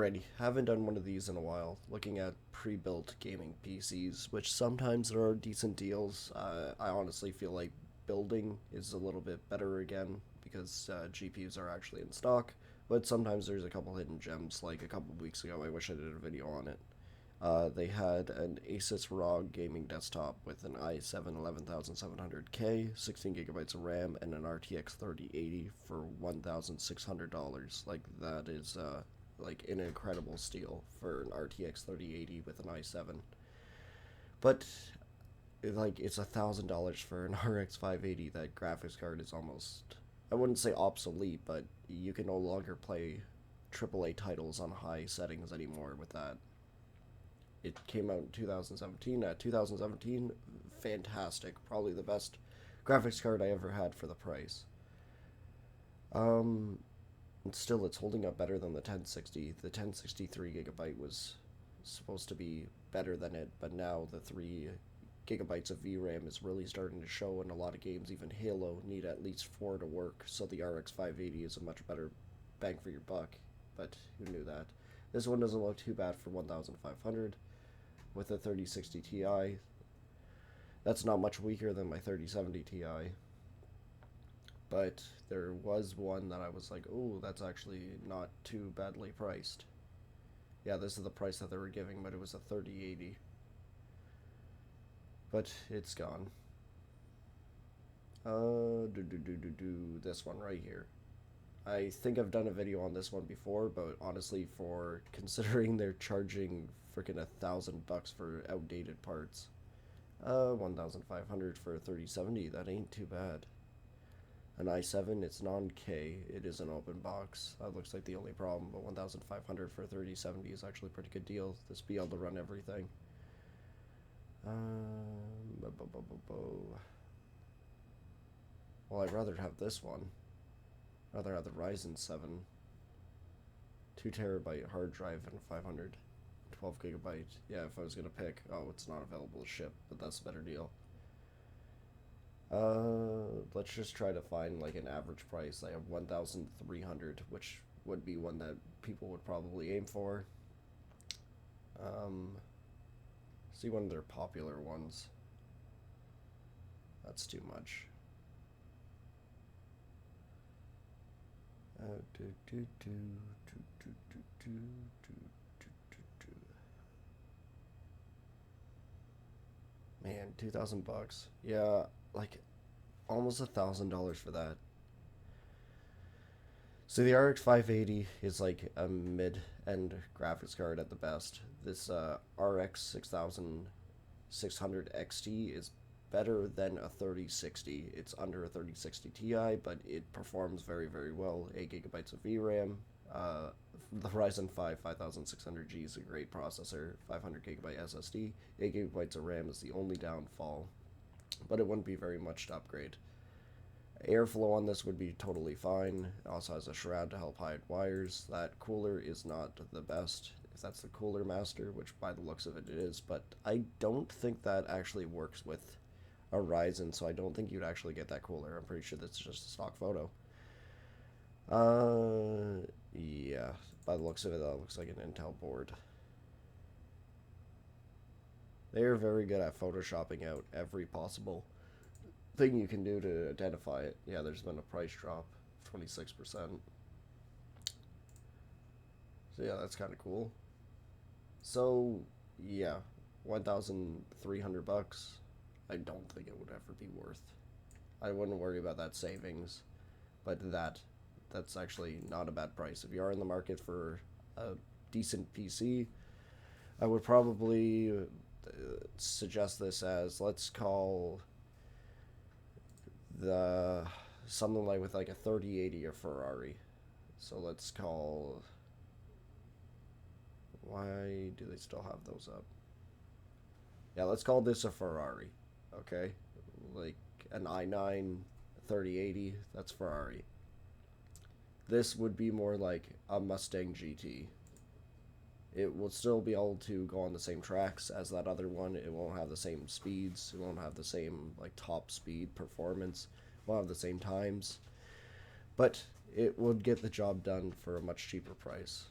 Alrighty, haven't done one of these in a while. Looking at pre-built gaming PCs, which sometimes there are decent deals. I honestly feel like building is a little bit better again because GPUs are actually in stock, but sometimes there's a couple hidden gems. Like a couple weeks ago, I wish I did a video on it. They had an Asus ROG gaming desktop with an i7 11700K, 16 gigabytes of RAM, and an RTX 3080 for $1,600. Like that is like an incredible steal for an RTX 3080 with an i7. But like it's $1,000 for an RX 580. That graphics card is almost, I wouldn't say obsolete, but you can no longer play AAA titles on high settings anymore with that. It came out in 2017. 2017, fantastic. Probably the best graphics card I ever had for the price. And still, it's holding up better than the 1060. The 1063 gigabyte was supposed to be better than it, but now the 3 gigabytes of VRAM is really starting to show in a lot of games. Even Halo need at least 4 to work, so the RX 580 is a much better bang for your buck. But who knew that? This one doesn't look too bad for 1,500 with a 3060 Ti. That's not much weaker than my 3070 Ti. But there was one that I was like, oh, that's actually not too badly priced. Yeah, this is the price that they were giving, but it was a 3080. But it's gone. This one right here. I think I've done a video on this one before, but honestly, for considering they're charging freaking $1,000 for outdated parts, 1,500 for a 3070, that ain't too bad. An i7, it's non-K, it is an open box. That looks like the only problem, but 1,500 for a 3070 is actually a pretty good deal. This be able to run everything. Well, I'd rather have this one. Rather have the Ryzen 7, 2 terabyte hard drive and 512 gigabyte. Yeah, if I was gonna pick, oh, it's not available to ship, but that's a better deal. Let's just try to find like an average price. I have 1,300, which would be one that people would probably aim for. See one of their popular ones. That's too much. Man, $2,000. Yeah, like almost $1,000 for that. So the RX 580 is like a mid-end graphics card at the best. This RX 6600 XT is better than a 3060. It's under a 3060 Ti, but it performs very, very well. 8 gigabytes of VRAM. The Ryzen 5 5600G is a great processor. 500 gigabyte SSD. 8 gigabytes of RAM is the only downfall, but it wouldn't be very much to upgrade. Airflow on this would be totally fine. It also has a shroud to help hide wires. That cooler is not the best, if that's the Cooler Master, which by the looks of it is, but I don't think that actually works with a Ryzen, so I don't think you'd actually get that cooler. I'm pretty sure that's just a stock photo. Yeah, by the looks of it, that looks like an Intel board. They are very good at photoshopping out every possible thing you can do to identify it. Yeah, there's been a price drop, 26%. So yeah, that's kind of cool. So yeah, 1,300 bucks. I don't think it would ever be worth. I wouldn't worry about that savings, but that's actually not a bad price. If you are in the market for a decent PC, I would probably suggest this as, let's call the something like with like a 3080 or Ferrari. So let's call, why do they still have those up? Yeah, let's call this a Ferrari. Okay, like an i9 3080, that's Ferrari. This would be more like a Mustang GT. It will still be able to go on the same tracks as that other one. It won't have the same speeds. It won't have the same like top speed performance. It won't have the same times. But it would get the job done for a much cheaper price.